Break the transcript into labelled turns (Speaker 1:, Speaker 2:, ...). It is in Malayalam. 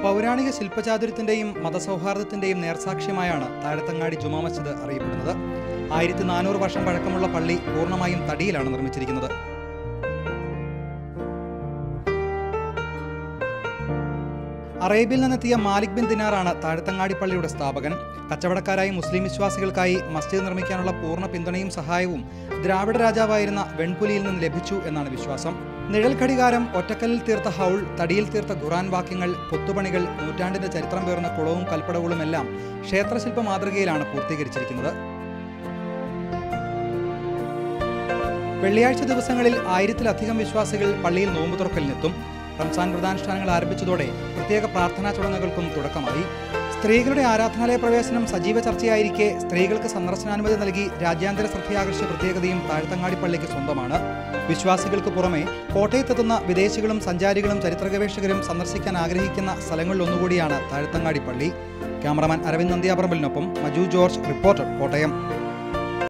Speaker 1: പൗരാണിക ശില്പചാതുര്യത്തിന്റെയും മതസൗഹാർദ്ദത്തിന്റെയും നേർസാക്ഷ്യമായാണ് താഴത്തങ്ങാടി ജുമാ മസ്ജിദ് അറിയപ്പെടുന്നത്. 1400 വർഷം പഴക്കമുള്ള പള്ളി പൂർണ്ണമായും തടിയിലാണ് നിർമ്മിച്ചിരിക്കുന്നത്. അറേബ്യയിൽ നിന്നെത്തിയ മാലിക് ബിൻ ദിനാറാണ് താഴത്തങ്ങാടി പള്ളിയുടെ സ്ഥാപകൻ. കച്ചവടക്കാരായ മുസ്ലിം വിശ്വാസികൾക്കായി മസ്ജിദ് നിർമ്മിക്കാനുള്ള പൂർണ്ണ പിന്തുണയും സഹായവും ദ്രാവിഡ രാജാവായിരുന്ന വെൺപുലിയിൽ നിന്ന് ലഭിച്ചു എന്നാണ് വിശ്വാസം. നിഴൽ ഘടികാരം, ഒറ്റക്കല്ലിൽ തീർത്ത ഹൗൾ, തടിയിൽ തീർത്ത ഖുർആൻ വാക്യങ്ങൾ, കൊത്തുപണികൾ, നൂറ്റാണ്ടിന്റെ ചരിത്രം പേർന്ന കുളവും കൽപ്പടവുകളും എല്ലാം ക്ഷേത്രശില്പ മാതൃകയിലാണ് പൂർത്തീകരിച്ചിരിക്കുന്നത്. വെള്ളിയാഴ്ച ദിവസങ്ങളിൽ 1000-ലധികം വിശ്വാസികൾ പള്ളിയിൽ നോമ്പ് തുറക്കലിനെത്തും. റംസാൻ വ്രതാനുഷ്ഠാനങ്ങൾ ആരംഭിച്ചതോടെ പ്രത്യേക പ്രാർത്ഥനാ ചടങ്ങുകൾക്കും തുടക്കമായി. സ്ത്രീകളുടെ ആരാധനാലയ പ്രവേശനം സജീവ ചർച്ചയായിരിക്കെ സ്ത്രീകൾക്ക് സന്ദർശനാനുമതി നൽകി രാജ്യാന്തര ശ്രദ്ധയാകർഷിച്ച പ്രത്യേകതയും താഴത്തങ്ങാടി പള്ളിക്ക് സ്വന്തമാണ്. വിശ്വാസികൾക്ക് പുറമെ കോട്ടയത്തെത്തുന്ന വിദേശികളും സഞ്ചാരികളും ചരിത്ര ഗവേഷകരും സന്ദർശിക്കാൻ ആഗ്രഹിക്കുന്ന സ്ഥലങ്ങളിലൊന്നുകൂടിയാണ് താഴത്തങ്ങാടി പള്ളി. ക്യാമറമാൻ അരവിന്ദ് നന്ദിയാപറമ്പലിനൊപ്പം മജു ജോർജ്, റിപ്പോർട്ടർ, കോട്ടയം.